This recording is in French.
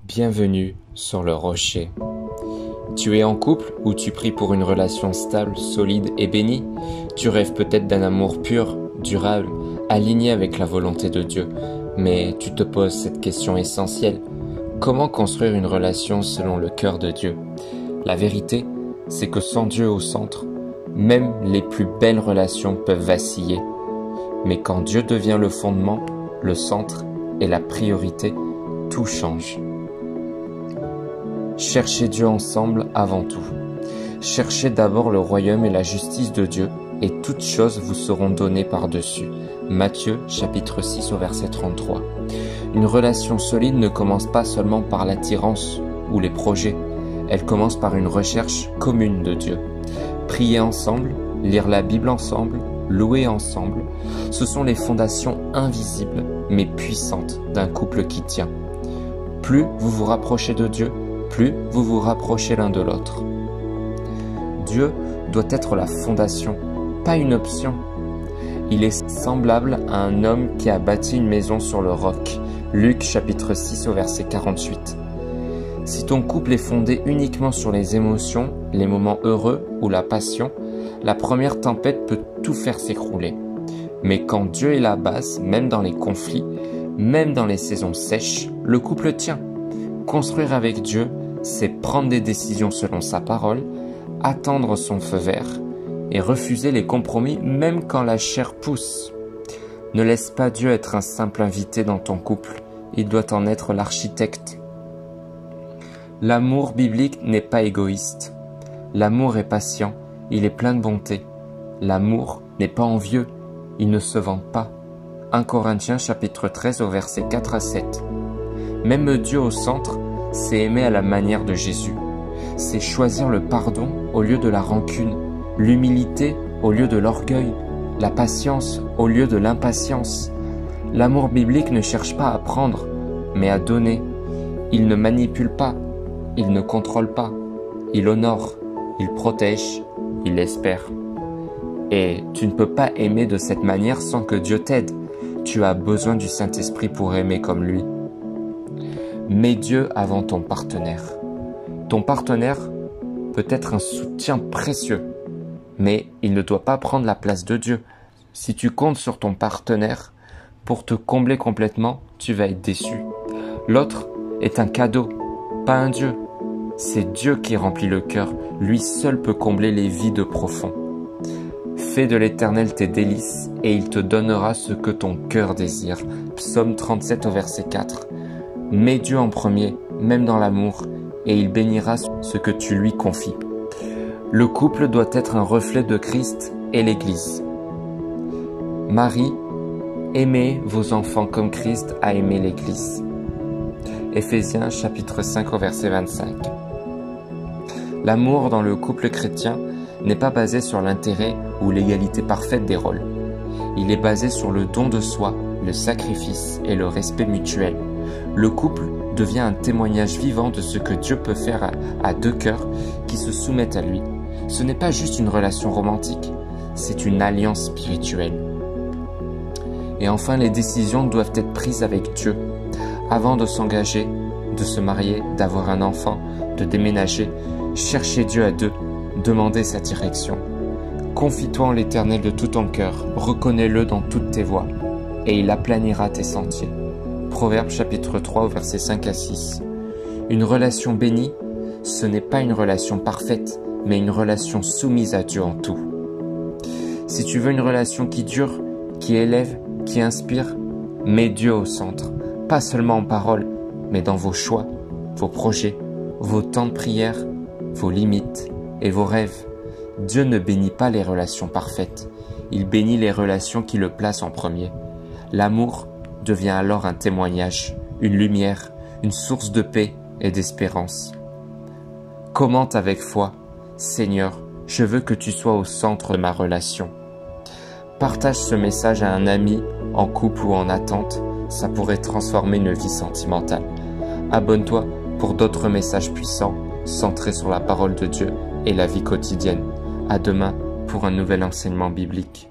Bienvenue sur le rocher. Tu es en couple ou tu pries pour une relation stable, solide et bénie? Tu rêves peut-être d'un amour pur, durable, aligné avec la volonté de Dieu. Mais tu te poses cette question essentielle. Comment construire une relation selon le cœur de Dieu? La vérité, c'est que sans Dieu au centre, même les plus belles relations peuvent vaciller. Mais quand Dieu devient le fondement, le centre et la priorité, tout change. Cherchez Dieu ensemble avant tout. Cherchez d'abord le royaume et la justice de Dieu, et toutes choses vous seront données par-dessus. Matthieu, chapitre 6, au verset 33. Une relation solide ne commence pas seulement par l'attirance ou les projets. Elle commence par une recherche commune de Dieu. Prier ensemble, lire la Bible ensemble, louer ensemble, ce sont les fondations invisibles mais puissantes d'un couple qui tient. Plus vous vous rapprochez de Dieu, plus vous vous rapprochez l'un de l'autre. Dieu doit être la fondation, pas une option. Il est semblable à un homme qui a bâti une maison sur le roc. Luc chapitre 6 au verset 48. Si ton couple est fondé uniquement sur les émotions, les moments heureux ou la passion, la première tempête peut tout faire s'écrouler. Mais quand Dieu est la base, même dans les conflits, même dans les saisons sèches, le couple tient. Construire avec Dieu, c'est prendre des décisions selon sa parole, attendre son feu vert et refuser les compromis même quand la chair pousse. Ne laisse pas Dieu être un simple invité dans ton couple, il doit en être l'architecte. L'amour biblique n'est pas égoïste. L'amour est patient, il est plein de bonté. L'amour n'est pas envieux, il ne se vante pas. 1 Corinthiens chapitre 13 au verset 4 à 7. Même Dieu au centre, c'est aimer à la manière de Jésus. C'est choisir le pardon au lieu de la rancune, l'humilité au lieu de l'orgueil, la patience au lieu de l'impatience. L'amour biblique ne cherche pas à prendre, mais à donner. Il ne manipule pas, il ne contrôle pas, il honore, il protège, il espère. Et tu ne peux pas aimer de cette manière sans que Dieu t'aide. Tu as besoin du Saint-Esprit pour aimer comme lui. Mets Dieu avant ton partenaire. Ton partenaire peut être un soutien précieux, mais il ne doit pas prendre la place de Dieu. Si tu comptes sur ton partenaire pour te combler complètement, tu vas être déçu. L'autre est un cadeau, pas un Dieu. C'est Dieu qui remplit le cœur. Lui seul peut combler les vides profonds. Fais de l'Éternel tes délices et il te donnera ce que ton cœur désire. Psaume 37 au verset 4. Mets Dieu en premier, même dans l'amour, et il bénira ce que tu lui confies. Le couple doit être un reflet de Christ et l'Église. Marie, aimez vos enfants comme Christ a aimé l'Église. Éphésiens chapitre 5 au verset 25. L'amour dans le couple chrétien n'est pas basé sur l'intérêt ou l'égalité parfaite des rôles. Il est basé sur le don de soi, le sacrifice et le respect mutuel. Le couple devient un témoignage vivant de ce que Dieu peut faire à deux cœurs qui se soumettent à lui. Ce n'est pas juste une relation romantique, c'est une alliance spirituelle. Et enfin, les décisions doivent être prises avec Dieu. Avant de s'engager, de se marier, d'avoir un enfant, de déménager, cherchez Dieu à deux, demandez sa direction. Confie-toi en l'Éternel de tout ton cœur, reconnais-le dans toutes tes voies, et il aplanira tes sentiers. Proverbe chapitre 3 au verset 5 à 6. Une relation bénie, ce n'est pas une relation parfaite, mais une relation soumise à Dieu en tout. Si tu veux une relation qui dure, qui élève, qui inspire, mets Dieu au centre, pas seulement en parole, mais dans vos choix, vos projets, vos temps de prière, vos limites et vos rêves. Dieu ne bénit pas les relations parfaites, il bénit les relations qui le placent en premier. L'amour devient alors un témoignage, une lumière, une source de paix et d'espérance. Commente avec foi, Seigneur, je veux que tu sois au centre de ma relation. Partage ce message à un ami, en couple ou en attente, ça pourrait transformer une vie sentimentale. Abonne-toi pour d'autres messages puissants, centrés sur la parole de Dieu et la vie quotidienne. À demain pour un nouvel enseignement biblique.